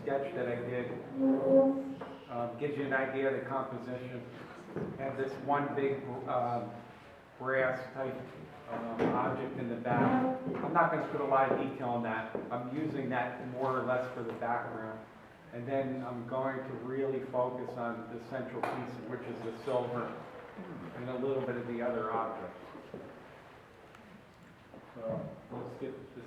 sketch that I did gives you an idea of the composition. I have this one big brass type object in the back. I'm not going to put a lot of detail on that. I'm using that more or less for the background. And then I'm going to really focus on the central piece, which is the silver, and a little bit of the other objects. So let's get this.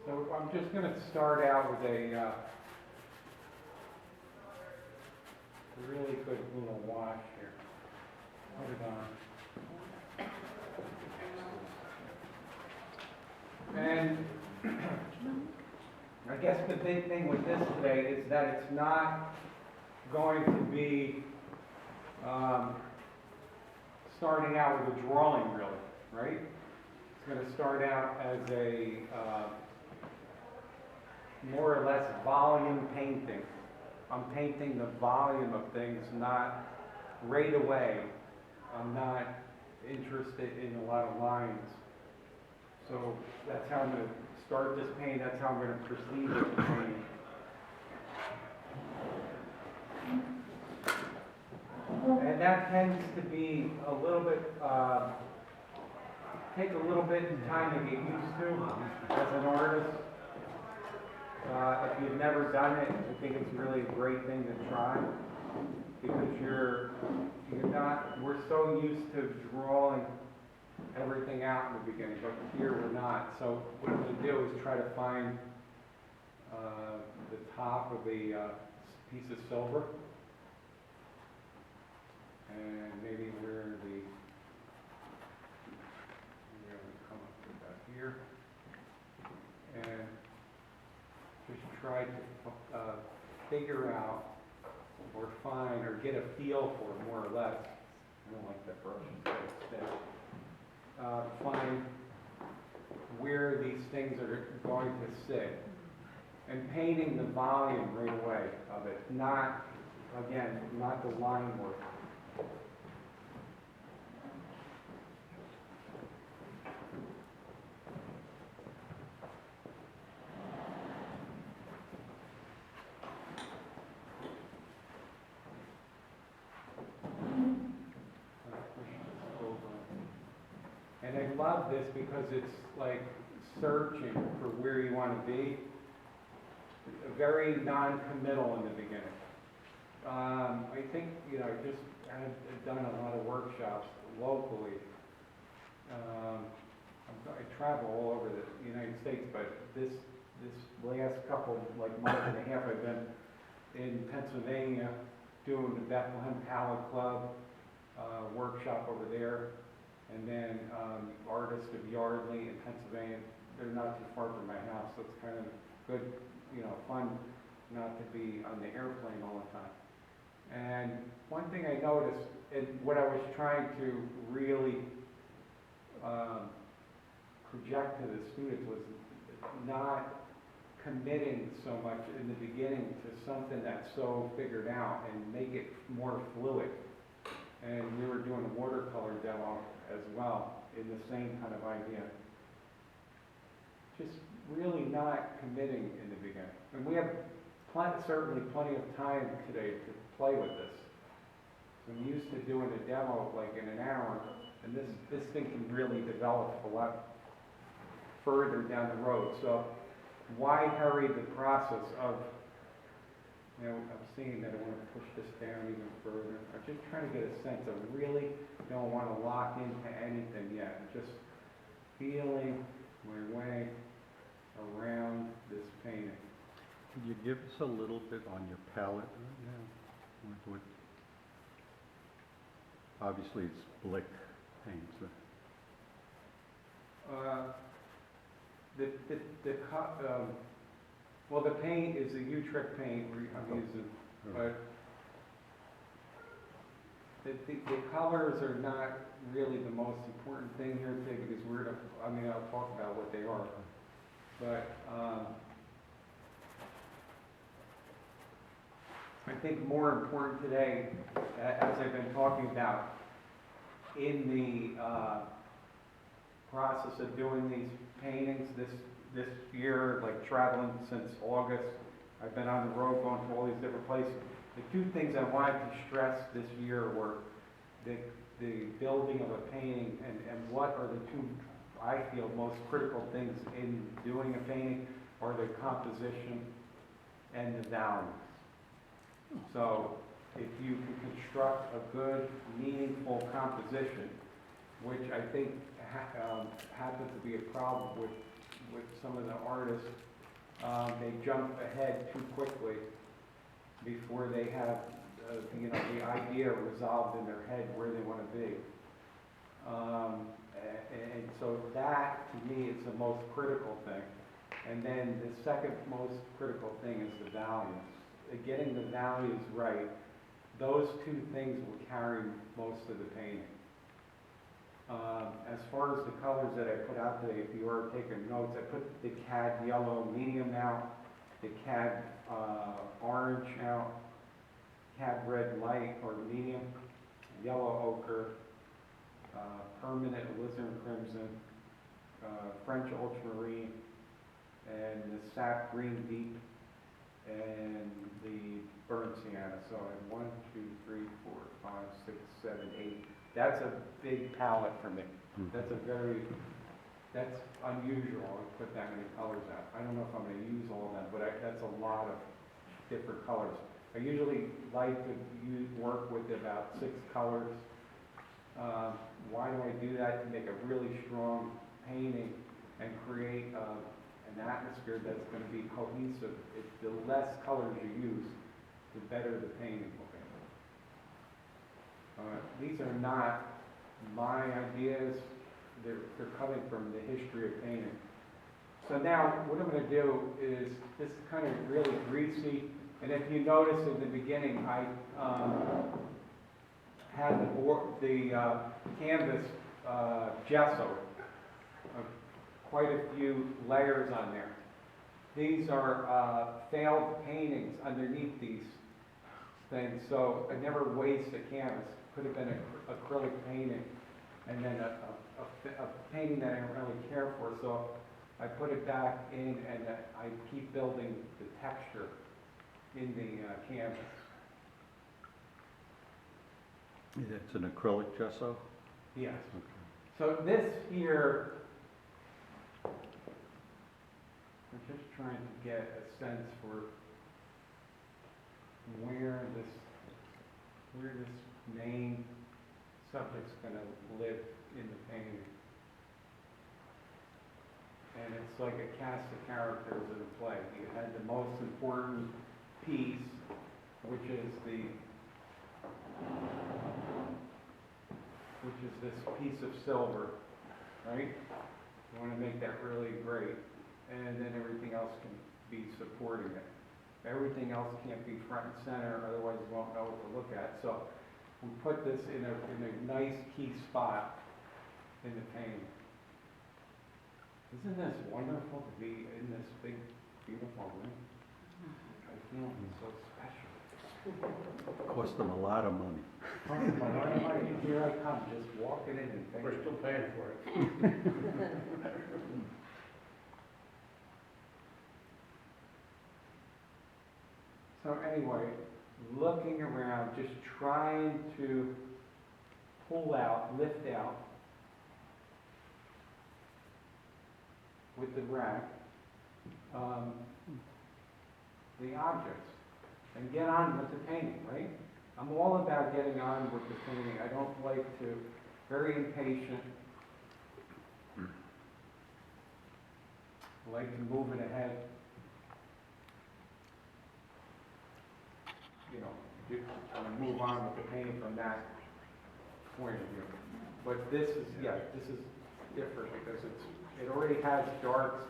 So I'm just going to start out with a really good little wash here. Put it on. And I guess the big thing with this today is that it's not going to be starting out with a drawing, really, right? It's going to start out as a more or less volume painting. I'm painting the volume of things, not right away. I'm not interested in a lot of lines. So that's how I'm going to start this paint. That's how I'm going to proceed with the paint. And that tends to be a little bit, take a little bit of time to get used to as an artist. If you've never done it, I think it's really a great thing to try, because we're so used to drawing everything out in the beginning, but here we're not. So what I'm going to do is try to find the top of a piece of silver, and maybe where the, we're going to come up with that here, and just try to figure out or find or get a feel for it, more or less. I don't like that brush instead. Find where these things are going to sit, and painting the volume right away of it, not, again, not the line work. And I love this because it's like searching for where you want to be. Very non-committal in the beginning. I think, I've done a lot of workshops locally. I travel all over the United States, but this last couple, month and a half, I've been in Pennsylvania doing the Bethlehem Palette Club workshop over there. And then artists of Yardley in Pennsylvania, they're not too far from my house, so it's kind of good, fun not to be on the airplane all the time. And one thing I noticed, and what I was trying to really project to the students, was not committing so much in the beginning to something that's so figured out, and make it more fluid. And we were doing a watercolor demo as well, in the same kind of idea. Just really not committing in the beginning. And we have certainly plenty of time today to play with this. So I'm used to doing a demo in an hour, and this thing can really develop a lot further down the road. So why hurry the process of, I'm seeing that I want to push this down even further. I'm just trying to get a sense of, really don't want to lock into anything yet. I'm just feeling my way around this painting. Can you give us a little bit on your palette? Yeah. Obviously it's Blick paints. Well, the paint is a Utrecht paint I'm using, but the colors are not really the most important thing here today, because I'll talk about what they are. But I think more important today, as I've been talking about, in the process of doing these paintings this year, like traveling since August, I've been on the road going to all these different places. The two things I wanted to stress this year were the building of a painting and what are the two, I feel, most critical things in doing a painting are the composition and the values. So if you can construct a good, meaningful composition, which I think happens to be a problem with some of the artists, they jump ahead too quickly before they have the idea resolved in their head where they want to be. And so that, to me, is the most critical thing. And then the second most critical thing is the values. Getting the values right, those two things will carry most of the painting. As far as the colors that I put out today, if you are taking notes, I put the cad yellow medium out, the cad orange out, cad red light or medium, yellow ochre, permanent alizarin crimson, French ultramarine, and the sap green deep, and the burnt sienna. So I have 1, 2, 3, 4, 5, 6, 7, 8. That's a big palette for me. That's unusual to put that many colors out. I don't know if I'm going to use all of them, but that's a lot of different colors. I usually like to work with about 6 colors. Why do I do that? To make a really strong painting and create an atmosphere that's going to be cohesive. The less colors you use, the better the painting will be. These are not my ideas. They're coming from the history of painting. So now what I'm going to do is this is kind of really greasy. And if you notice in the beginning, I had the canvas gesso, quite a few layers on there. These are failed paintings underneath these things, so I never waste a canvas. Could have been an acrylic painting, and then a painting that I don't really care for, so I put it back in and I keep building the texture in the canvas. It's an acrylic gesso? Yes. Okay. So this here, I'm just trying to get a sense for where this main subject's going to live in the painting. And it's like a cast of characters in a play. You had the most important piece, which is this piece of silver, right? You want to make that really great, and then everything else can be supporting it. Everything else can't be front and center, otherwise you won't know what to look at. So we put this in a nice key spot in the painting. Isn't this wonderful to be in this big, beautiful room? I feel so special. Cost them a lot of money. Here I come, just walking in and thinking. We're still paying for it. So anyway, looking around, just trying to pull out, lift out with the rack the objects and get on with the painting, right? I'm all about getting on with the painting. I don't like to, very impatient. I like to move it ahead. You know, move on with the painting from that point of view. But this is different because it already has darks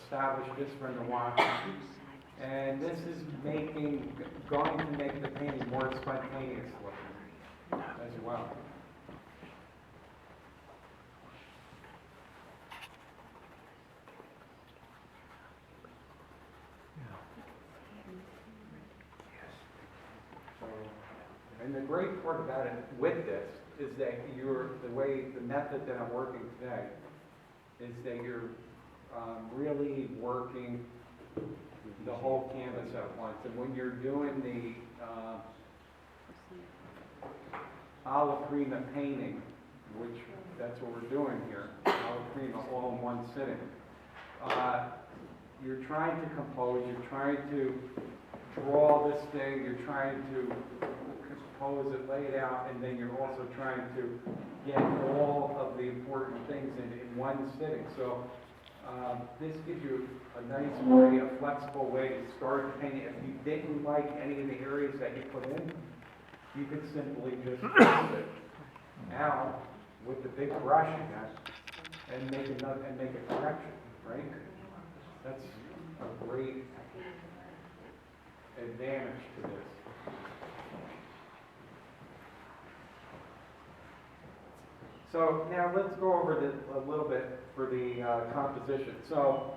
established just from the wash. And this is going to make the painting more spontaneous looking as well. And the great part about it with this is that the method that I'm working today is that you're really working the whole canvas at once. And when you're doing the alla prima painting, which that's what we're doing here, alla prima all in one sitting, you're trying to compose, you're trying to draw this thing, you're trying to compose it, lay it out, and then you're also trying to get all of the important things in one sitting. So this gives you a nice way, a flexible way to start painting. If you didn't like any of the areas that you put in, you could simply just fix it out with the big brush again and make a correction, right? That's a great advantage to this. So now let's go over a little bit for the composition. So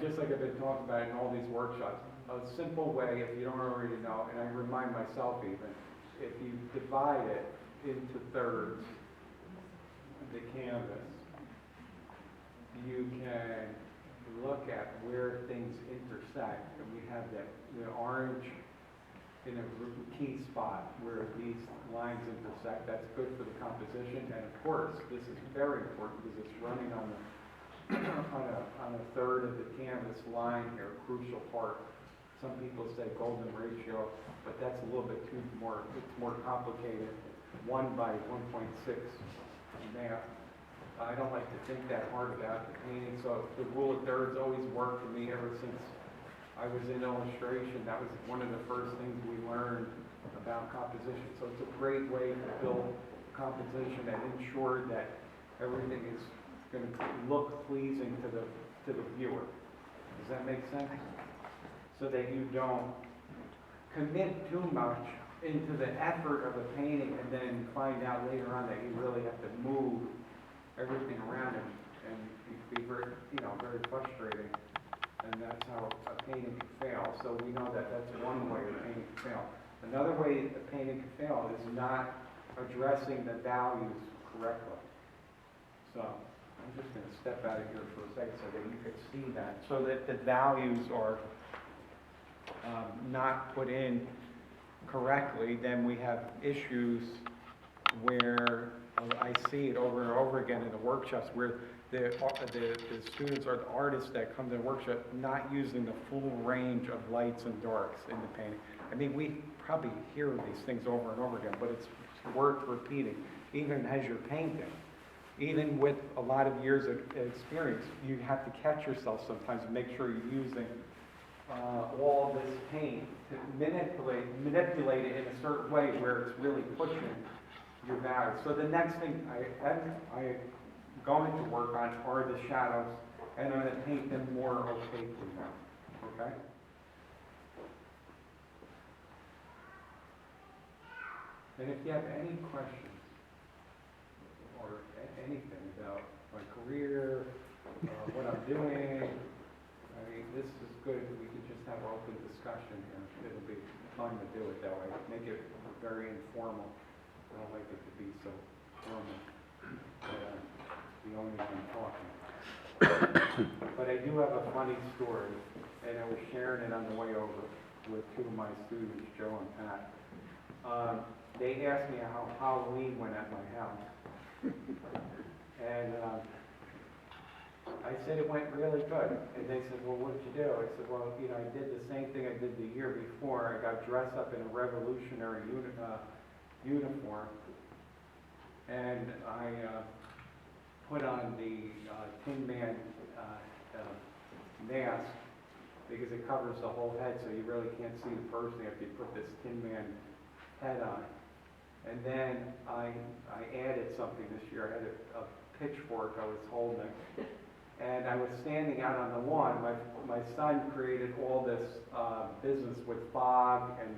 just like I've been talking about in all these workshops, a simple way, if you don't already know, and I remind myself even, if you divide it into thirds, the canvas, you can look at where things intersect, and we have the orange in a key spot where these lines intersect. That's good for the composition, and of course, this is very important because it's running on a third of the canvas line here, crucial part. Some people say golden ratio, but that's a little bit it's more complicated. 1 by 1.6 math. I don't like to think that hard about the painting, so the rule of thirds always worked for me ever since I was in illustration. That was one of the first things we learned about composition. So it's a great way to build composition and ensure that everything is going to look pleasing to the viewer. Does that make sense? So that you don't commit too much into the effort of a painting and then find out later on that you really have to move everything around it, and it can be very, very frustrating. And that's how a painting can fail. So we know that that's one way a painting can fail. Another way a painting can fail is not addressing the values correctly. So I'm just going to step out of here for a second so that you can see that. So that the values are not put in correctly, then we have issues where I see it over and over again in the workshops where the students or the artists that come to the workshop not using the full range of lights and darks in the painting. I mean, we probably hear these things over and over again, but it's worth repeating. Even as you're painting, even with a lot of years of experience, you have to catch yourself sometimes and make sure you're using all this paint to manipulate it in a certain way where it's really pushing your values. So the next thing I'm going to work on are the shadows, and I'm going to paint them more opaquely now, okay? And if you have any questions or anything about my career, what I'm doing, I mean, this is good. We can just have open discussion here. It'll be fun to do it that way. Make it very informal. I don't like it to be so formal. The only one talking. But I do have a funny story, and I was sharing it on the way over with two of my students, Joe and Pat. They asked me how Halloween went at my house. And I said it went really good. And they said, well, what did you do? I said, well, I did the same thing I did the year before. I got dressed up in a revolutionary uniform. And I put on the Tin Man mask because it covers the whole head, so you really can't see the person after you put this Tin Man head on. And then I added something this year. I had a pitchfork I was holding, and I was standing out on the lawn. My son created all this business with fog and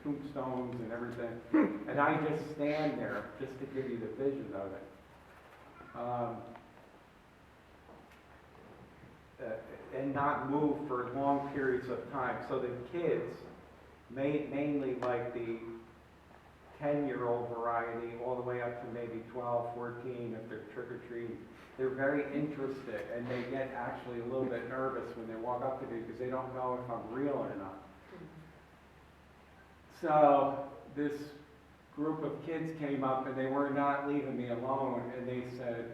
tombstones and everything, and I just stand there just to give you the vision of it. And not move for long periods of time. So the kids mainly like the 10-year-old variety, all the way up to maybe 12, 14, if they're trick-or-treating. They're very interested, and they get actually a little bit nervous when they walk up to me because they don't know if I'm real or not. So this group of kids came up, and they were not leaving me alone, and they said,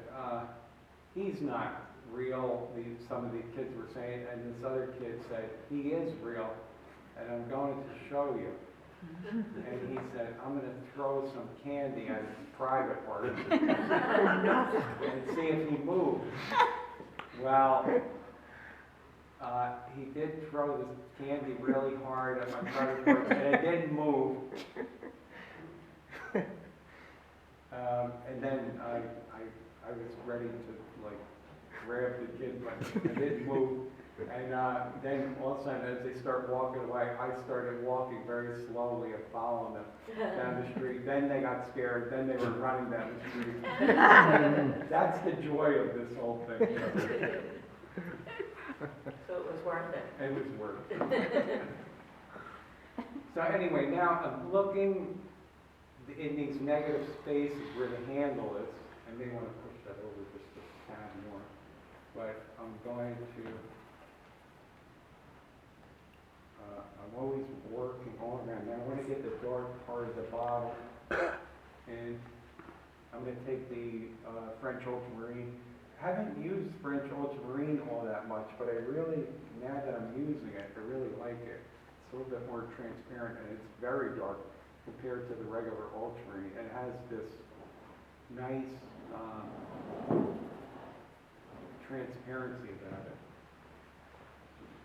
he's not real, some of the kids were saying, and this other kid said, he is real, and I'm going to show you. And he said, I'm going to throw some candy at his private parts and see if he moves. Well, he did throw this candy really hard at my private parts, and it didn't move. And then I was ready to like grab the kid, but it didn't move. And then all of a sudden, as they start walking away, I started walking very slowly and following them down the street. Then they got scared. Then they were running down the street. That's the joy of this whole thing. So it was worth it. It was worth it. So anyway, now I'm looking in these negative spaces where the handle is. I may want to push that over just a tad more. But I'm going to... I'm always working all around. Now I want to get the dark part of the bottle, and I'm going to take the French Ultramarine. I haven't used French Ultramarine all that much, but I really, now that I'm using it, I really like it. It's a little bit more transparent, and it's very dark compared to the regular Ultramarine. It has this nice transparency about it.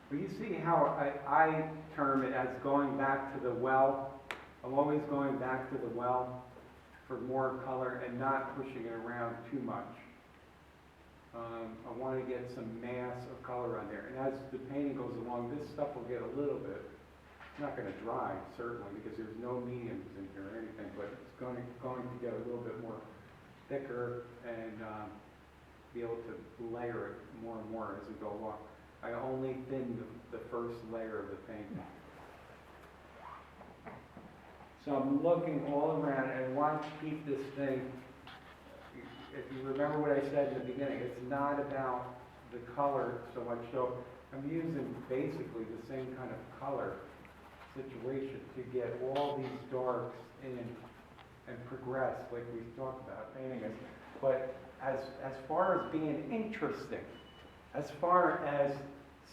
But you see how I term it as going back to the well. I'm always going back to the well for more color and not pushing it around too much. I want to get some mass of color on there. And as the painting goes along, this stuff will get a little bit, it's not going to dry, certainly, because there's no mediums in here or anything, but it's going to get a little bit more thicker and be able to layer it more and more as we go along. I only thin the first layer of the painting. So I'm looking all around and I want to keep this thing, if you remember what I said in the beginning, it's not about the color so much. So I'm using basically the same kind of color situation to get all these darks in and progress like we talked about painting it. But as far as being interesting, as far as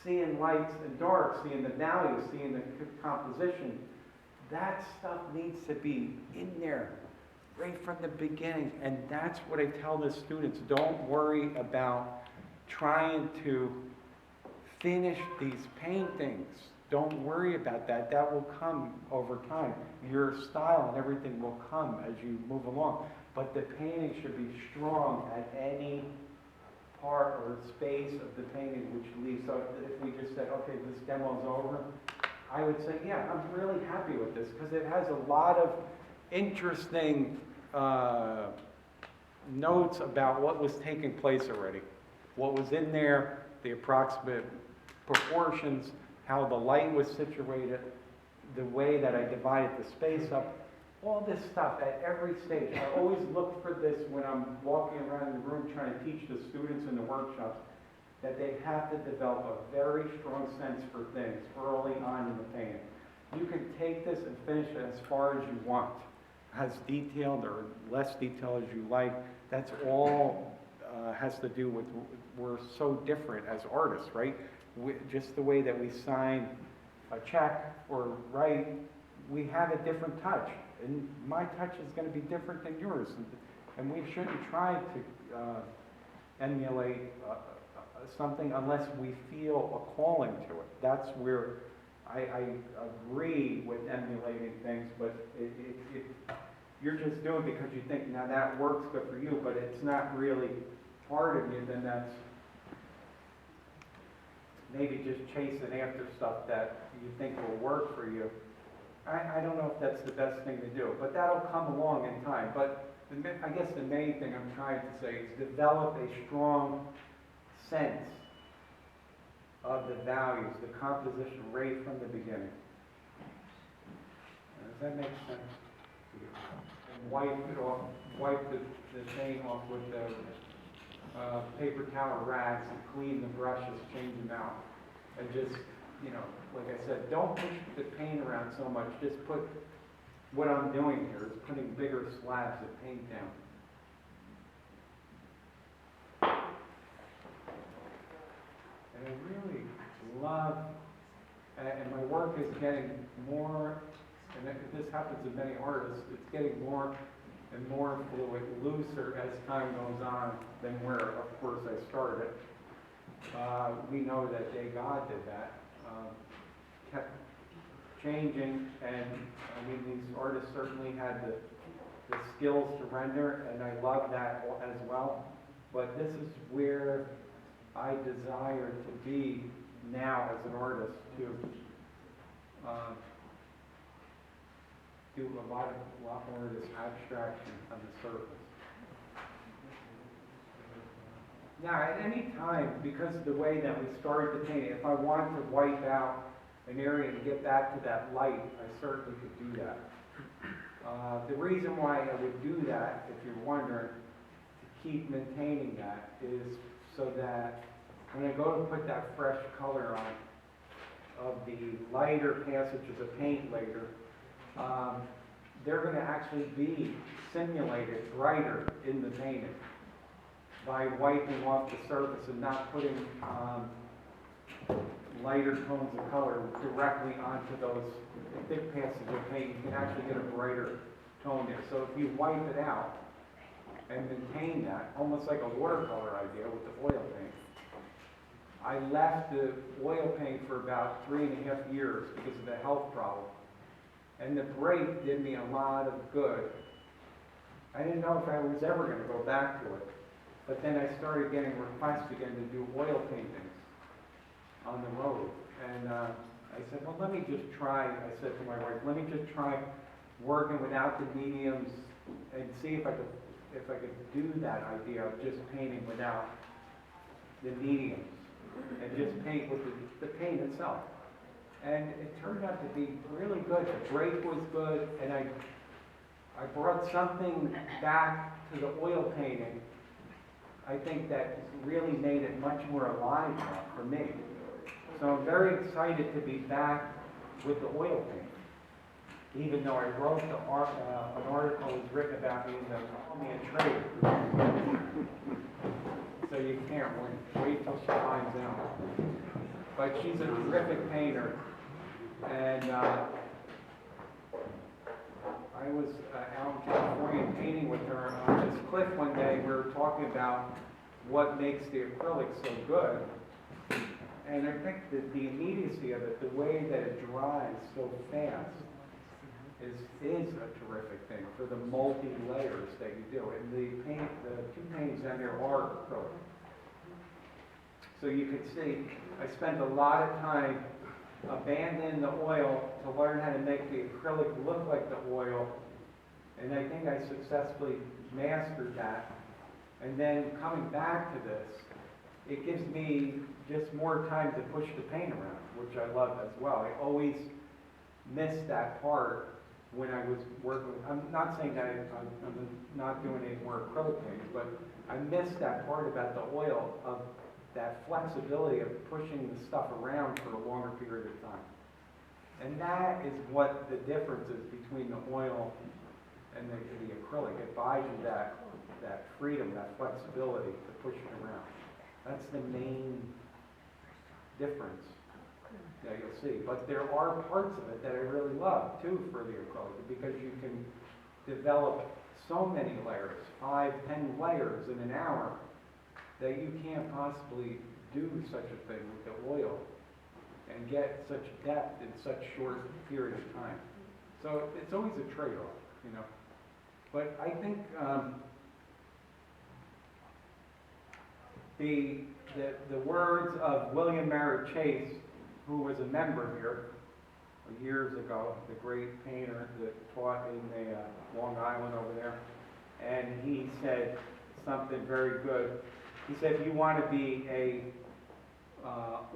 seeing lights and darks, seeing the values, seeing the composition, that stuff needs to be in there right from the beginning. And that's what I tell the students. Don't worry about trying to finish these paintings. Don't worry about that. That will come over time. Your style and everything will come as you move along. But the painting should be strong at any part or space of the painting which leaves. So if we just said, okay, this demo's over, I would say, yeah, I'm really happy with this because it has a lot of interesting notes about what was taking place already. What was in there, the approximate proportions, how the light was situated, the way that I divided the space up. All this stuff at every stage. I always look for this when I'm walking around the room trying to teach the students in the workshops, that they have to develop a very strong sense for things early on in the painting. You can take this and finish it as far as you want, as detailed or less detailed as you like. That's all has to do with, we're so different as artists, right? Just the way that we sign a check or write, we have a different touch. And my touch is going to be different than yours. And we shouldn't try to emulate something unless we feel a calling to it. That's where I agree with emulating things, but you're just doing it because you think, now that works good for you, but it's not really part of you, then that's maybe just chasing after stuff that you think will work for you. I don't know if that's the best thing to do, but that'll come along in time. But I guess the main thing I'm trying to say is develop a strong sense of the values, the composition right from the beginning. Does that make sense? and wipe it off, wipe the thing off with the paper towel rags and clean the brushes, change them out. And just, you know, like I said, don't push the paint around so much. Just put, what I'm doing here is putting bigger slabs of paint down. And I really love, and my work is getting more, and this happens to many artists, it's getting more and more fluid, looser as time goes on than where, of course, I started. We know that God did that, kept changing, and I mean, these artists certainly had the skills to render, and I love that as well. But this is where I desire to be now as an artist, to do a lot more of this abstraction on the surface. Now, at any time, because of the way that we started the painting, if I wanted to wipe out an area and get back to that light, I certainly could do that. The reason why I would do that, if you're wondering, to keep maintaining that, is so that when I go to put that fresh color on, of the lighter passages of paint later, they're going to actually be simulated brighter in the painting by wiping off the surface and not putting lighter tones of color directly onto those thick passages of paint. You can actually get a brighter tone there. So if you wipe it out and maintain that, almost like a watercolor idea with the oil paint, I left the oil paint for about 3.5 years because of the health problem. And the break did me a lot of good. I didn't know if I was ever going to go back to it. But then I started getting requests again to do oil paintings on the road. And I said, well, let me just try, I said to my wife, let me just try working without the mediums and see if I could do that idea of just painting without the mediums and just paint with the paint itself. And it turned out to be really good. The break was good, and I brought something back to the oil painting, I think, that really made it much more alive now for me. So I'm very excited to be back with the oil paint. Even though I wrote an article was written about me in the Call Me a Trade. So you can't wait till she finds out. But she's a terrific painter. And I was out in California painting with her on this cliff one day. We were talking about what makes the acrylic so good. And I think that the immediacy of it, the way that it dries so fast, is a terrific thing for the multi-layers that you do. And the two paintings down here are acrylic. So you can see, I spent a lot of time abandoning the oil to learn how to make the acrylic look like the oil. And I think I successfully mastered that. And then coming back to this, it gives me just more time to push the paint around, which I love as well. I always missed that part when I was working. I'm not saying that I'm not doing any more acrylic painting, but I missed that part about the oil, of that flexibility of pushing the stuff around for a longer period of time. And that is what the difference is between the oil and the acrylic. It buys you that freedom, that flexibility to push it around. That's the main difference that you'll see. But there are parts of it that I really love too for the acrylic, because you can develop so many layers, 5, 10 layers in an hour, that you can't possibly do such a thing with the oil and get such depth in such short period of time. So it's always a trade-off, you know. But I think the words of William Merritt Chase, who was a member here years ago, the great painter that taught in Long Island over there, and he said something very good. He said, if you want to be a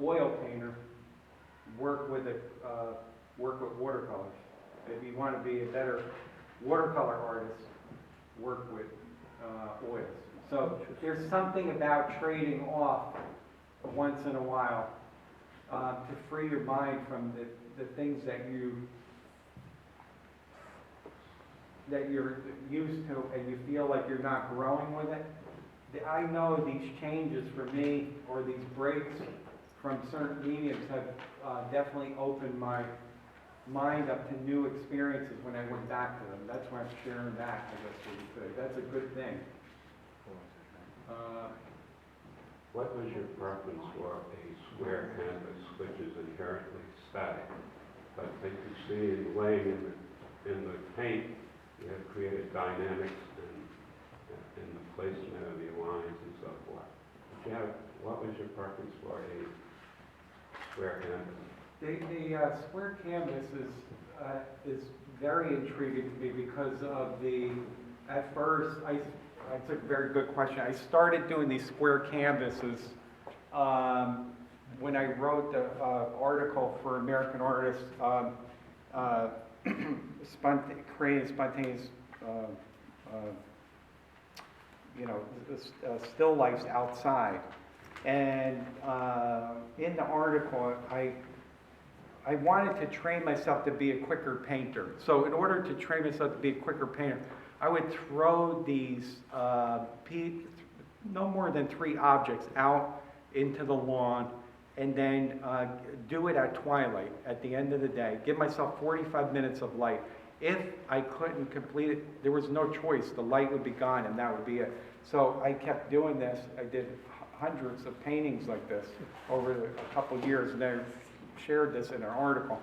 oil painter, work with watercolors. If you want to be a better watercolor artists work with oils. So there's something about trading off once in a while to free your mind from the things that you're used to and you feel like you're not growing with it. I know these changes for me, or these breaks from certain mediums, have definitely opened my mind up to new experiences when I went back to them. That's why I'm sharing that, I guess you could say. That's a good thing. What was your preference for a square canvas, which is inherently static? But I can see in laying in the paint, you have created dynamics in the placement of your lines and so forth. What was your preference for a square canvas? The square canvas is very intriguing to me because of at first, it's a very good question. I started doing these square canvases when I wrote the article for American Artists, creating spontaneous, still lifes outside. And in the article, I wanted to train myself to be a quicker painter. So in order to train myself to be a quicker painter, I would throw these no more than 3 objects out into the lawn and then do it at twilight at the end of the day. Give myself 45 minutes of light. If I couldn't complete it, there was no choice. The light would be gone and that would be it. So I kept doing this. I did hundreds of paintings like this over a couple of years, and I shared this in an article.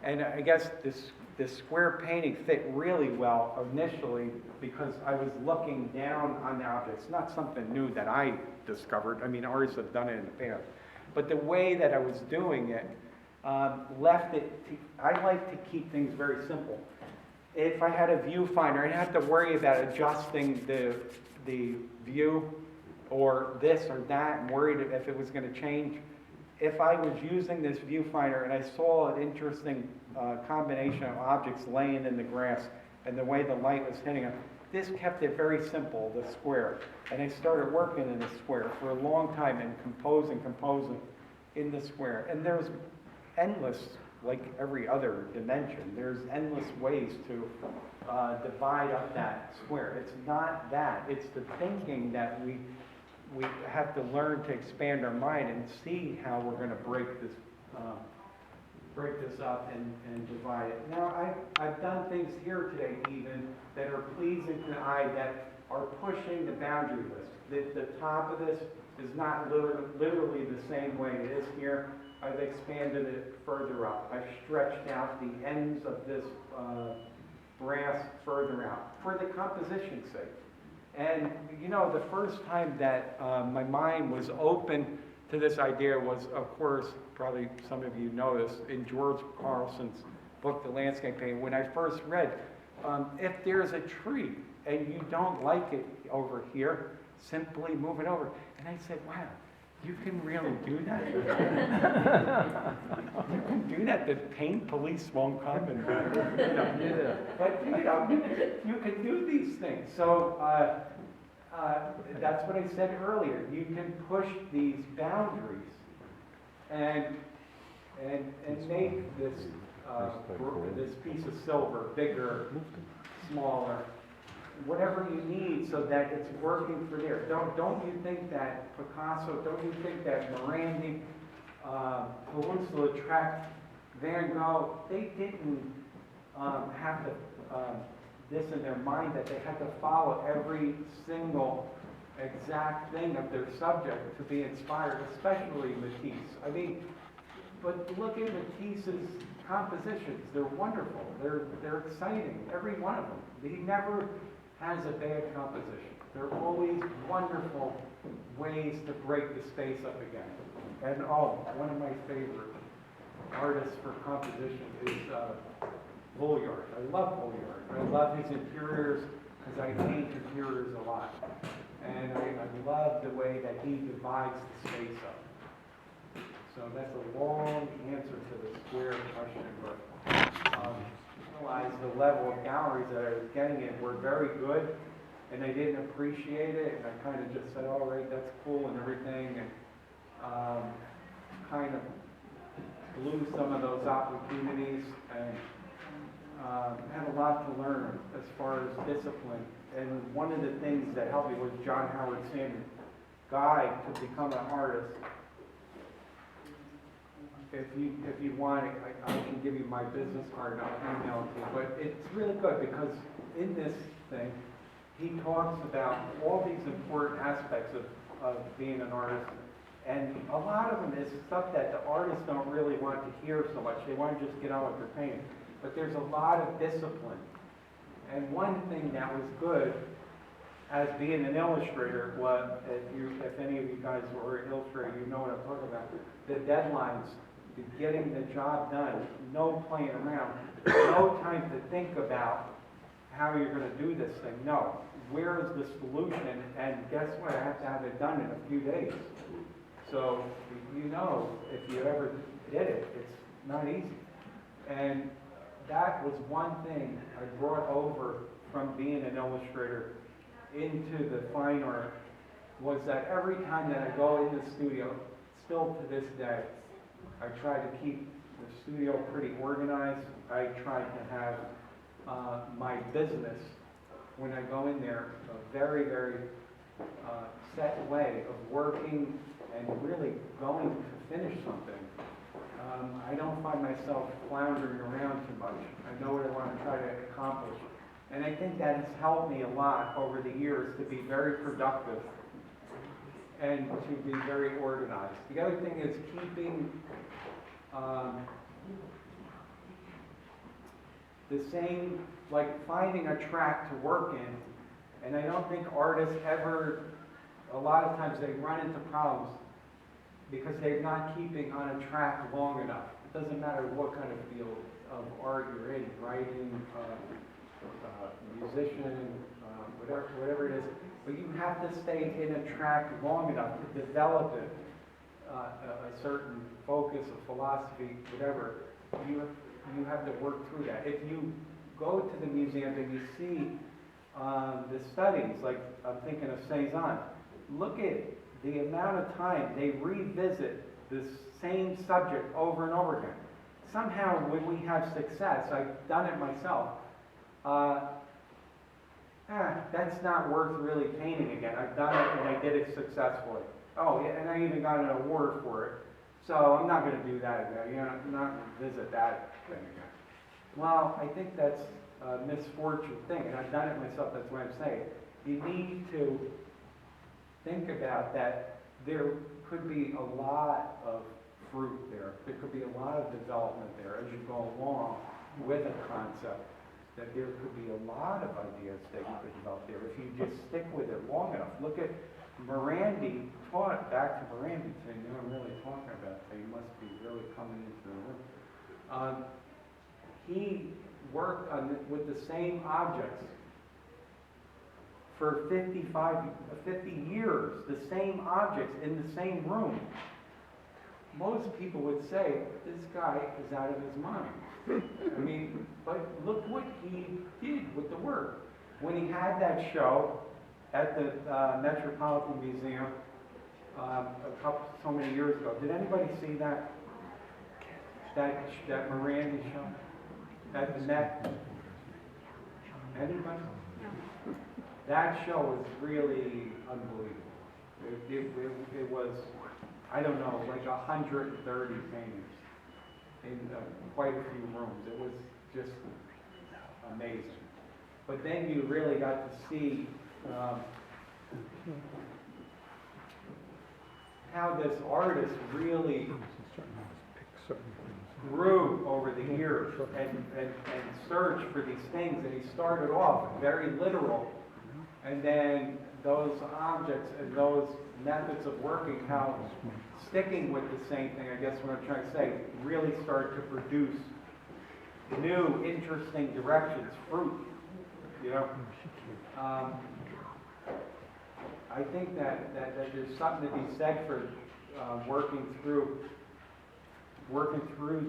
And I guess this square painting fit really well initially because I was looking down on the object. It's not something new that I discovered. I mean, artists have done it in the past. But the way that I was doing it left it, I like to keep things very simple. If I had a viewfinder, I didn't have to worry about adjusting the view or this or that and worried if it was going to change. If I was using this viewfinder and I saw an interesting combination of objects laying in the grass and the way the light was hitting them, this kept it very simple, the square. And I started working in the square for a long time and composing in the square. And there's endless, like every other dimension, there's endless ways to divide up that square. It's not that, it's the thinking that we have to learn to expand our mind and see how we're going to break this up and divide it. Now, I've done things here today even that are pleasing to the eye that are pushing the boundary list. The top of this is not literally the same way it is here. I've expanded it further up. I've stretched out the ends of this brass further out for the composition's sake. And, the first time that my mind was open to this idea was, of course, probably some of you know this, in George Carlson's book, The Landscape Painting. When I first read, if there's a tree and you don't like it over here, simply move it over. And I said, wow, you can really do that? You can do that. The paint police won't come and, Yeah. But, you can do these things. So that's what I said earlier. You can push these boundaries and make this this piece of silver bigger, smaller, whatever you need, so that it's working for there. Don't you think that Picasso? Don't you think that Morandi, Peninsula-Lautrec, Van Gogh? They didn't have to. This in their mind, that they had to follow every single exact thing of their subject to be inspired, especially Matisse. I mean, but look at Matisse's compositions. They're wonderful. They're exciting, every one of them. He never has a bad composition. They're always wonderful ways to break the space up again. And one of my favorite artists for composition is Vuillard. I love Vuillard. I love his interiors because I paint interiors a lot. And I love the way that he divides the space up. So that's a long answer to the square question, but realize the level of galleries that I was getting in were very good, and I didn't appreciate it, and I kind of just said, all right, that's cool and everything, and kind of blew some of those opportunities, and had a lot to learn as far as discipline. And one of the things that helped me was John Howard Sanders' guide to become an artist. If you want it, I can give you my business card and I'll email it to you. But it's really good because in this thing, he talks about all these important aspects of being an artist. And a lot of them is stuff that the artists don't really want to hear so much. They want to just get on with their painting. But there's a lot of discipline. And one thing that was good as being an illustrator was, if any of you guys were an illustrator, you know what I'm talking about, the deadlines, getting the job done, no playing around, no time to think about how you're going to do this thing. No, where is the solution? And guess what? I have to have it done in a few days. So you know, if you ever did it, it's not easy. And that was one thing I brought over from being an illustrator into the fine art, was that every time that I go in the studio, still to this day, I try to keep the studio pretty organized. I try to have my business, when I go in there, a very, very set way of working and really going to finish something. I don't find myself floundering around too much. I know what I want to try to accomplish. And I think that has helped me a lot over the years to be very productive and to be very organized. The other thing is keeping the same, like finding a track to work in. And I don't think artists ever, a lot of times they run into problems because they're not keeping on a track long enough. It doesn't matter what kind of field of art you're in, writing, musician, whatever it is, but you have to stay in a track long enough to develop it, a certain focus, a philosophy, whatever. You have to work through that. If you go to the museum and you see the studies, like I'm thinking of Cezanne, look at the amount of time they revisit this same subject over and over again. Somehow when we have success, I've done it myself, that's not worth really painting again. I've done it and I did it successfully. Oh, yeah, and I even got an award for it. So I'm not going to do that again. You know, I'm not going to visit that thing again. Well, I think that's a misfortune thing, and I've done it myself. That's what I'm saying. You need to think about that. There could be a lot of fruit there. There could be a lot of development there as you go along with a concept. That there could be a lot of ideas that you could develop there if you just stick with it long enough. Look at Morandi taught, back to Morandi, saying, you know, I'm really talking about, so you must be really coming into the room. He worked on with the same objects for 50 years, the same objects in the same room. Most people would say, this guy is out of his mind. I mean, but look what he did with the work. When he had that show at the Metropolitan Museum so many years ago, did anybody see that Morandi show at the Met? Anybody? That show was really unbelievable. It was, I don't know, like 130 paintings in quite a few rooms. It was just amazing. But then you really got to see how this artist really grew over the years and searched for these things. And he started off very literal, and then those objects and those methods of working, how sticking with the same thing, I guess what I'm trying to say, really started to produce new, interesting directions, fruit, you know. I think that there's something to be said for working through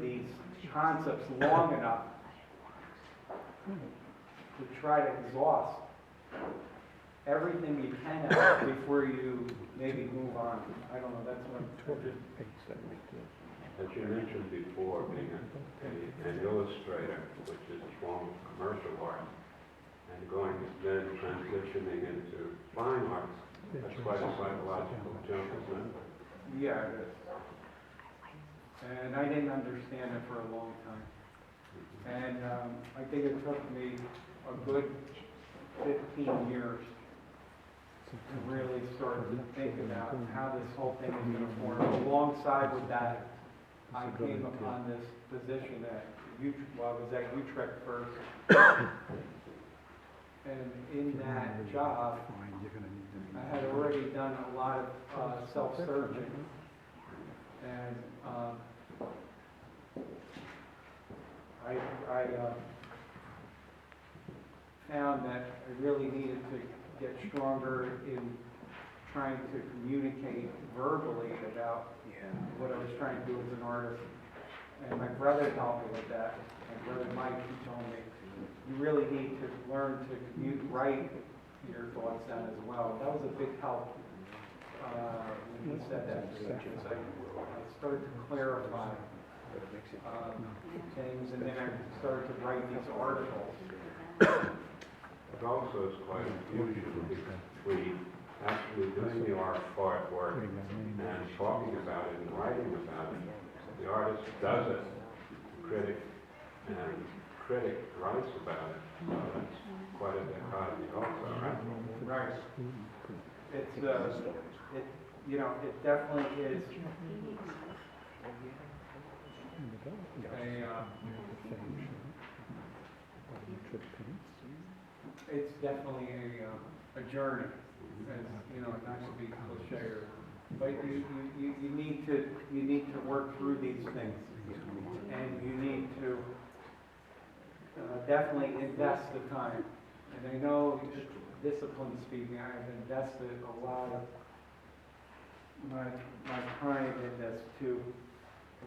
these concepts long enough to try to exhaust everything you can out before you maybe move on. I don't know, that's what I'm just, As you mentioned before, being an illustrator, which is a form of commercial art, and going then transitioning into fine arts, that's quite a psychological jump, isn't it? yeah, it is. And I didn't understand it for a long time. And I think it took me a good 15 years to really start to think about how this whole thing is going to form. Alongside with that, I came upon this position at I was at Utrecht first. And in that job, I had already done a lot of self-searching. And I found that I really needed to get stronger in trying to communicate verbally about what I was trying to do as an artist. And my brother helped me with that. My brother Mike, he told me, you really need to learn to write your thoughts down as well. That was a big help when he said that to me. I started to clarify things, and then I started to write these articles. It also is quite a fusion between actually doing the artwork and talking about it and writing about it. The artist does it, the critic writes about it. So that's quite a dichotomy also, right? Right. It's it definitely is it's definitely a journey, as not to be cliche, but you need to work through these things, and you need to definitely invest the time. And I know, discipline speaking, I've invested a lot of my time in this to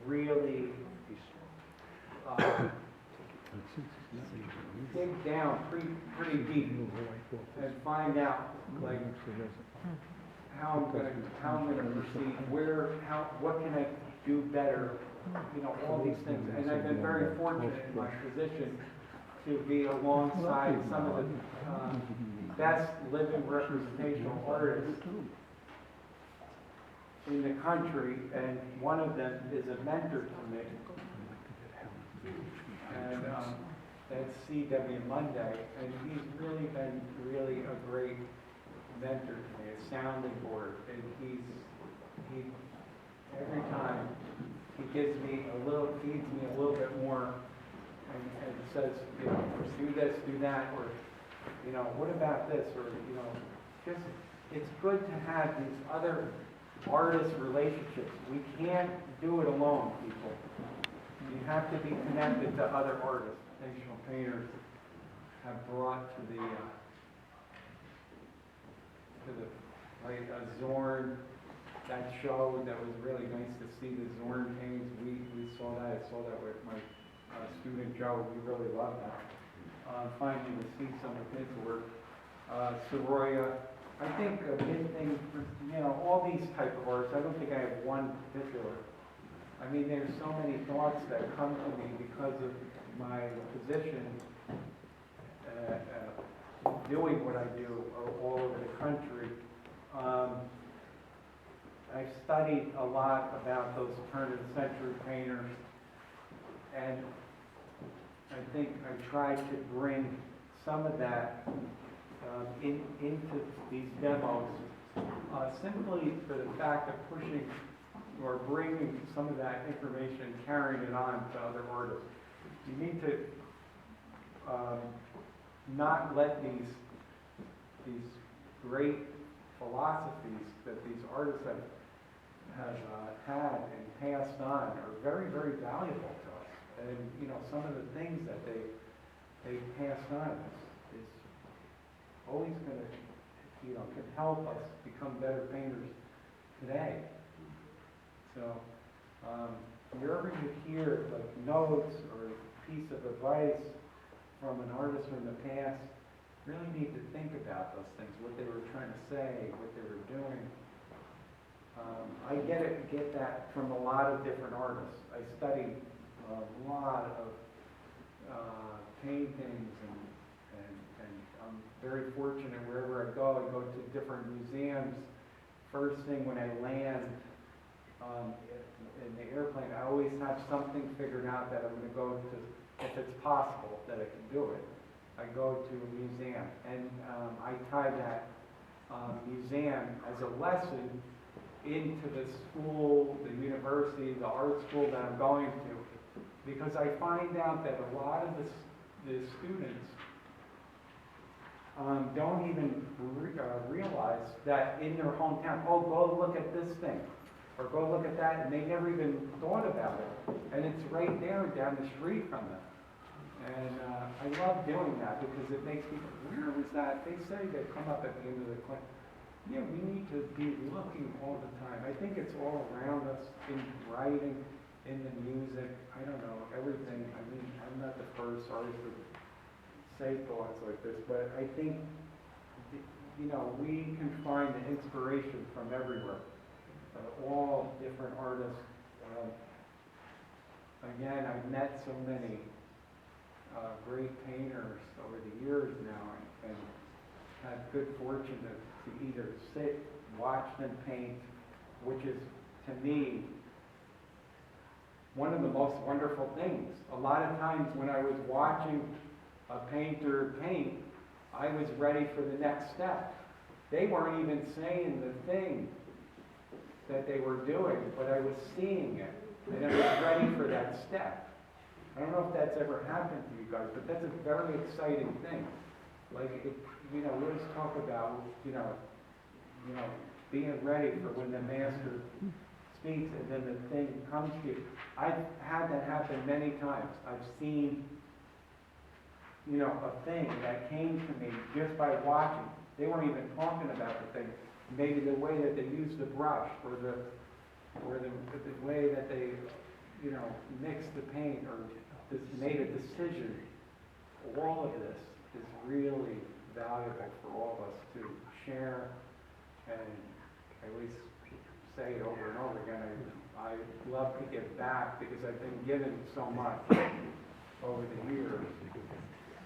really dig down pretty deep and find out like how I'm gonna proceed, what can I do better, all these things. And I've been very fortunate in my position to be alongside some of the best living representational artists in the country, and one of them is a mentor to me. And that's C.W. Monday, and he's really been a great mentor to me, a sounding board. And he every time he feeds me a little bit more, and says, do this, do that, or what about this, or just it's good to have these other artist relationships. We can't do it alone, people. You have to be connected to other artists. National painters have brought to the like Zorn, that show, that was really nice to see the Zorn paintings. We saw that. I saw that with my student Joe. We really loved that. Finally to see some of his work. Soroya, I think a big thing for, all these type of artists, I don't think I have one particular. I mean, there's so many thoughts that come to me because of my position doing what I do all over the country. I've studied a lot about those turn-of-the-century painters, and I think I tried to bring some of that into these demos, simply for the fact of pushing or bringing some of that information and carrying it on to other artists. You need to not let these great philosophies that these artists have had and passed on are very, very valuable to us. And some of the things that they passed on is always going to, can help us become better painters today. So, wherever you hear like notes or a piece of advice from an artist from the past really need to think about those things, what they were trying to say, what they were doing. I get that from a lot of different artists. I study a lot of paintings and I'm very fortunate wherever I go to different museums. First thing when I land in the airplane, I always have something figured out that I'm going to go to, if it's possible that I can do it. I go to a museum and I tie that museum as a lesson into the school, the university, the art school that I'm going to, because I find out that a lot of the students don't even realize that in their hometown, oh, go look at this thing, or go look at that, and they never even thought about it, and it's right there down the street from them. And I love doing that because it makes people, where was that? They say they come up at the end of the class. Yeah, we need to be looking all the time. I think it's all around us in writing, in the music, I don't know, everything. I mean, I'm not the first artist to say thoughts like this, but I think, you know, we can find the inspiration from everywhere. All different artists. Again, I've met so many great painters over the years now and had good fortune to either sit, watch them paint, which is, to me, one of the most wonderful things. A lot of times when I was watching a painter paint, I was ready for the next step. They weren't even saying the thing that they were doing, but I was seeing it, and I was ready for that step. I don't know if that's ever happened to you guys, but that's a very exciting thing. Like, you know, we always talk about, you know, being ready for when the master speaks and then the thing comes to you. I've had that happen many times. I've seen, you know, a thing that came to me just by watching. They weren't even talking about the thing. Maybe the way that they used the brush or the way that they, you know, mixed the paint or just made a decision. All of this is really valuable for all of us to share, and I always say it over and over again, I love to give back because I've been given so much over the years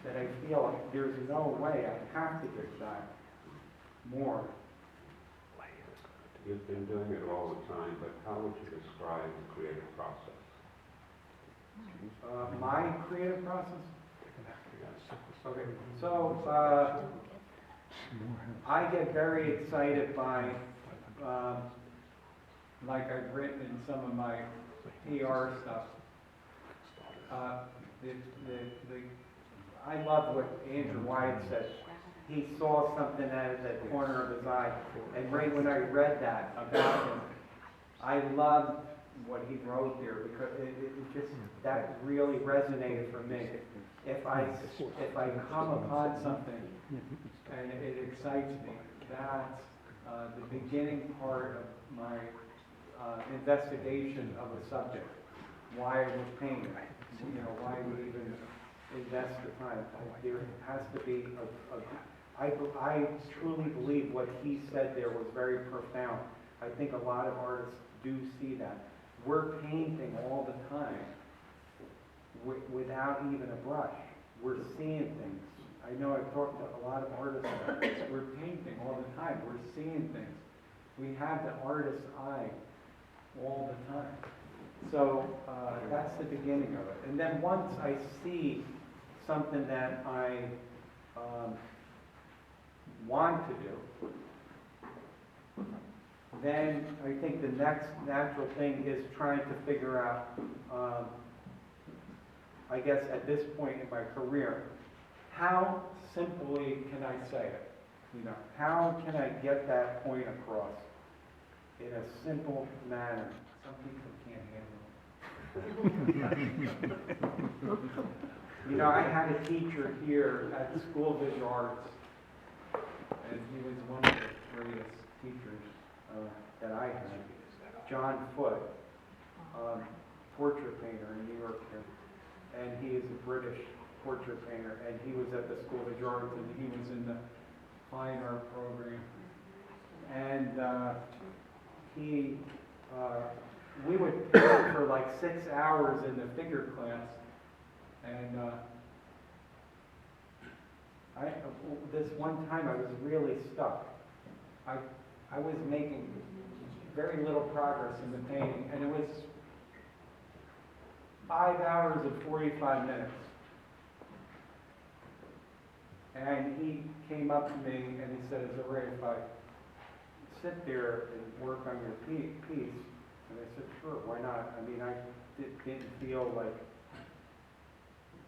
that I feel like there's no way I have to give back more. You've been doing it all the time, but how would you describe the creative process? My creative process? Okay, so I get very excited by, like I've written in some of my PR stuff. I love what Andrew Wyatt said. He saw something out of the corner of his eye, and right when I read that about him, I loved what he wrote there because it just, that really resonated for me. If I come upon something and it excites me, that's the beginning part of my investigation of a subject. Why I was painting, you know, why we even invest the time. There has to be I truly believe what he said there was very profound. I think a lot of artists do see that. We're painting all the time without even a brush. We're seeing things. I know I've talked to a lot of artists about this. We're painting all the time. We're seeing things. We have the artist's eye all the time. So that's the beginning of it. And then once I see something that I want to do, then I think the next natural thing is trying to figure out, I guess at this point in my career, how simply can I say it? You know, how can I get that point across in a simple manner? Some people can't handle it. You know, I had a teacher here at the School of Visual Arts, and he was one of the greatest teachers that I had. John Foote, portrait painter in New York here, and he is a British portrait painter, and he was at the School of the Arts, and he was in the fine art program. And we would paint for like 6 hours in the figure class, and this one time I was really stuck. I was making very little progress in the painting, and it was 5 hours and 45 minutes. And he came up to me and he said, "Is it all right if I sit there and work on your piece?" And I said, "Sure, why not?" I mean, I didn't feel like,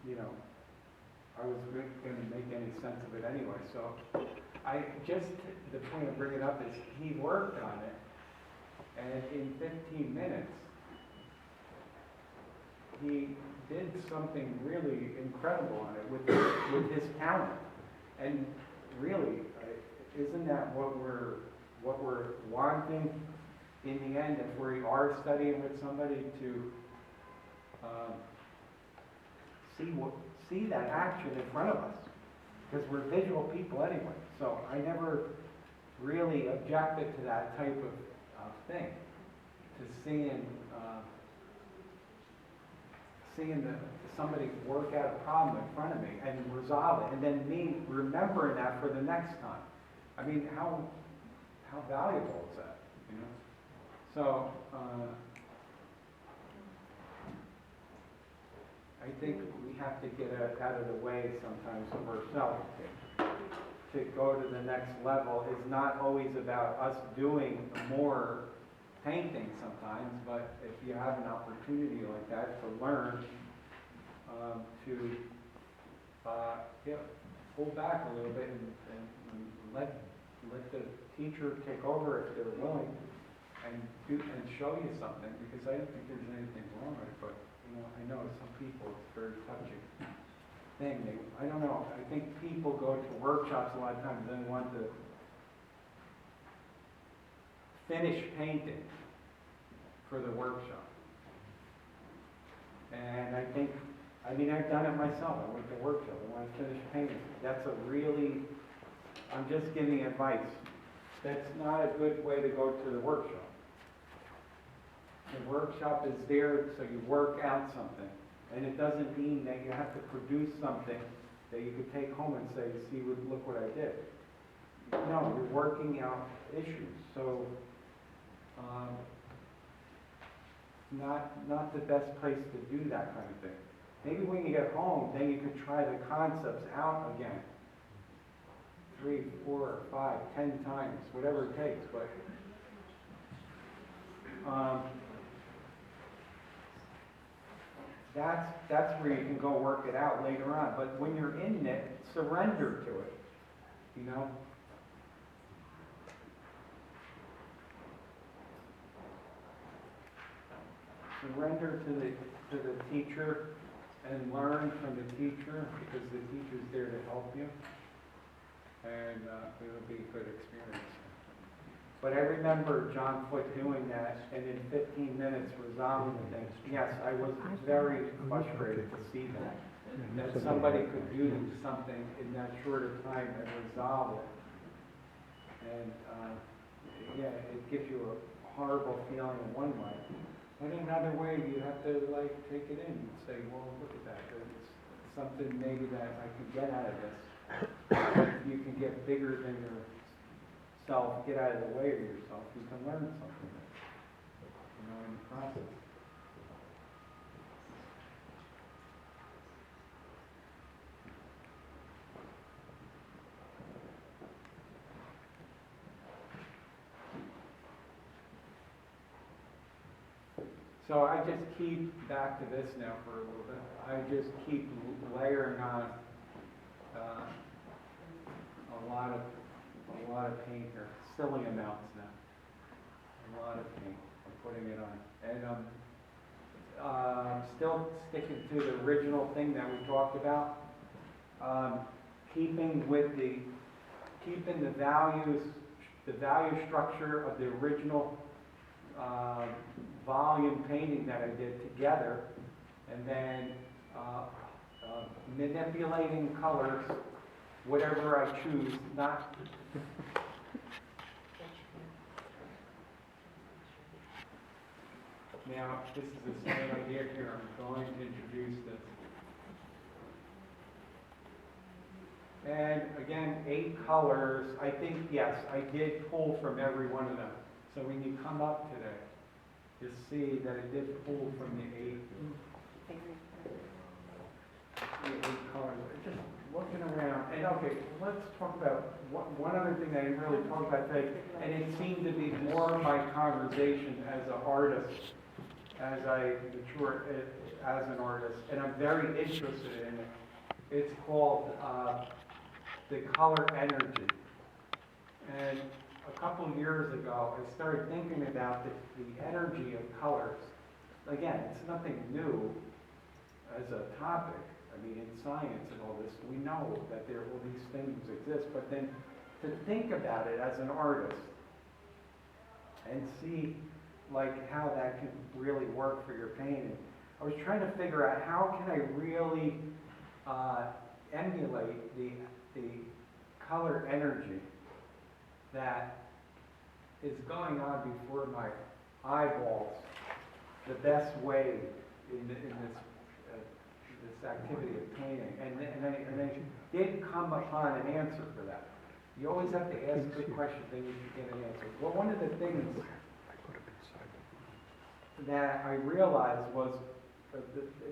you know, I was going to make any sense of it anyway. So the point of bringing it up is he worked on it, and in 15 minutes, he did something really incredible on it with his talent. And really, isn't that what we're wanting in the end, if we are studying with somebody, to see that action in front of us? Because we're visual people anyway. So I never really objected to that type of thing, to seeing somebody work out a problem in front of me and resolve it, and then me remembering that for the next time. I mean, how valuable is that, you know? So, I think we have to get out of the way sometimes of ourselves. To go to the next level is not always about us doing more painting sometimes, but if you have an opportunity like that to learn, pull back a little bit and let the teacher take over if they're willing, and show you something, because I don't think there's anything wrong with it, but you know, I know some people, it's a very touching thing. I don't know, I think people go to workshops a lot of times and want to finish painting for the workshop. And I've done it myself. I went to workshop, I want to finish painting. I'm just giving advice. That's not a good way to go to the workshop. The workshop is there so you work out something. And it doesn't mean that you have to produce something that you could take home and say, "See, look what I did." No, you're working out issues. So, not the best place to do that kind of thing. Maybe when you get home, then you can try the concepts out again. 3, 4, 5, 10 times, whatever it takes. But that's where you can go work it out later on. But when you're in it, surrender to it, you know? Surrender to the teacher and learn from the teacher, because the teacher's there to help you, and it'll be a good experience. But I remember John Foote doing that, and in 15 minutes resolving things. Yes, I was very frustrated to see that somebody could do something in that short of time and resolve it. And yeah, it gives you a horrible feeling in one way. But in another way, you have to take it in and say, "Well, look at that. It's something maybe that I can get out of this." If you can get bigger than yourself, get out of the way of yourself, you can learn something, you know, in the process. So I just keep back to this now for a little bit. I just keep layering on a lot of paint here, silly amounts now. A lot of paint. I'm putting it on, and still sticking to the original thing that we talked about. Keeping the value structure of the original volume painting that I did together, and then manipulating colors, whatever I choose, not. Now, this is the same idea here. I'm going to introduce this. And again, 8 colors. I think, yes, I did pull from every one of them. So when you come up today, you see that it did pull from the 8 colors. Just looking around. And okay, let's talk about one other thing I didn't really talk about today, and it seemed to be more of my conversation as an artist, as I mature as an artist, and I'm very interested in it. It's called the color energy. And a couple years ago, I started thinking about the energy of colors. Again, it's nothing new as a topic. I mean, in science and all this, we know that all these things exist, but then to think about it as an artist and see like how that can really work for your painting. I was trying to figure out how can I really emulate the color energy that is going on before my eyeballs the best way in this activity of painting. And I did come upon an answer for that. You always have to ask good questions, then you can get an answer. Well, one of the things that I realized was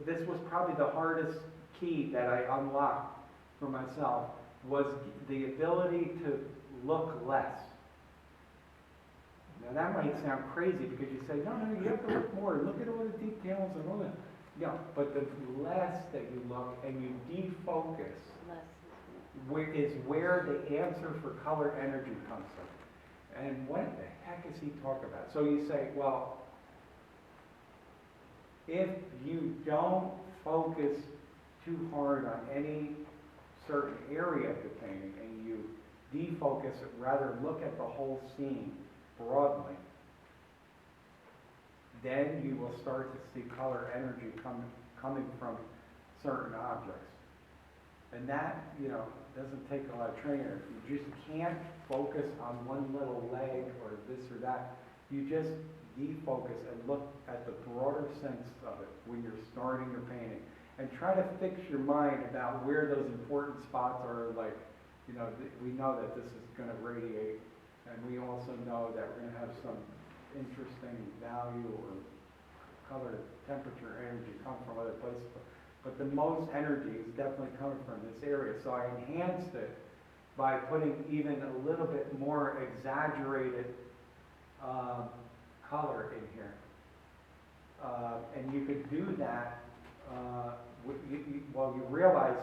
this was probably the hardest key that I unlocked for myself, was the ability to look less. Now that might sound crazy because you say, no, you have to look more, look at all the details and all that. Yeah, but the less that you look and you defocus is where the answer for color energy comes from. And what the heck is he talking about? So you say, well, if you don't focus too hard on any certain area of the painting and you defocus it, rather look at the whole scene broadly, then you will start to see color energy coming from certain objects. And that, doesn't take a lot of training. You just can't focus on one little leg or this or that. You just defocus and look at the broader sense of it when you're starting your painting. And try to fix your mind about where those important spots are, like, we know that this is going to radiate, and we also know that we're going to have some interesting value or color, temperature, energy come from other places. But the most energy is definitely coming from this area. So I enhanced it by putting even a little bit more exaggerated color in here. And you could do that, you realize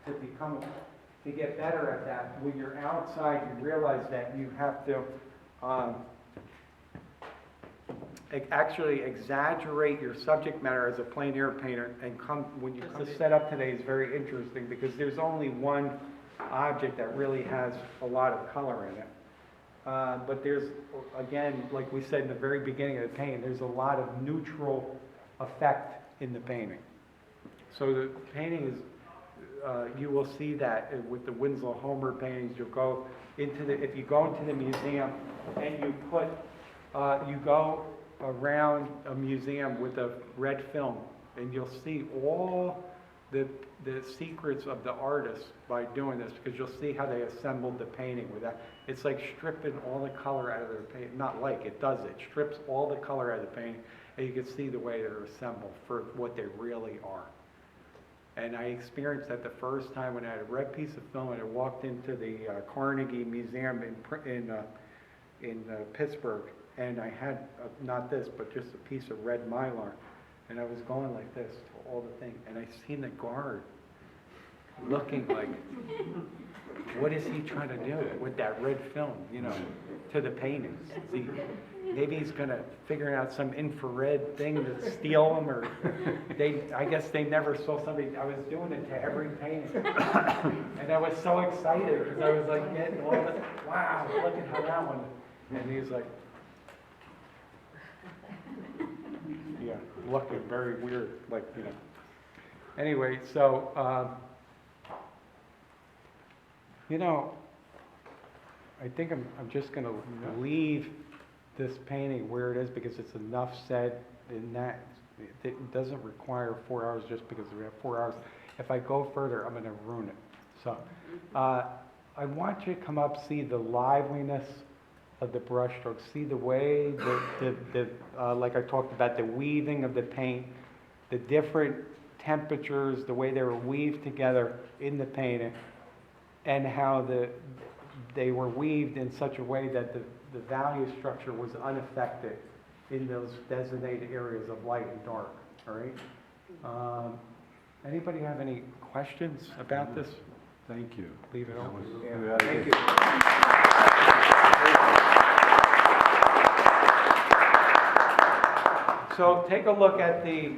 to get better at that, when you're outside, you realize that you have to actually exaggerate your subject matter as a plein air painter, and when you come to set up today is very interesting because there's only one object that really has a lot of color in it. But there's, again, like we said in the very beginning of the painting, there's a lot of neutral effect in the painting. So the painting is, you will see that with the Winslow Homer paintings. You'll go into if you go into the museum and you put, you go around a museum with a red film, and you'll see all the secrets of the artists by doing this, because you'll see how they assembled the painting with that. It's like stripping all the color out of their painting. Not like, it does it. Strips all the color out of the painting, and you can see the way they're assembled for what they really are. And I experienced that the first time when I had a red piece of film and I walked into the Carnegie Museum in Pittsburgh, and I had not this, but just a piece of red Mylar, and I was going like this to all the thing, and I seen the guard looking like, what is he trying to do with that red film, to the paintings? Maybe he's going to figure out some infrared thing to steal them, or I guess they never saw somebody. I was doing it to every painting. And I was so excited because I was like getting all this, wow, look at how that one. And he's like, yeah, looking very weird, like, Anyway, so, you know, I think I'm just gonna leave this painting where it is because it's enough said in that it doesn't require 4 hours just because we have 4 hours. If I go further, I'm gonna ruin it. So, I want you to come up, see the liveliness of the brush strokes, see the way like I talked about, the weaving of the paint, the different temperatures, the way they were weaved together in the painting, and how they were weaved in such a way that the value structure was unaffected in those designated areas of light and dark, all right? Anybody have any questions about this? Thank you. Leave it That open. was Yeah. very Thank good. you. So take a look at the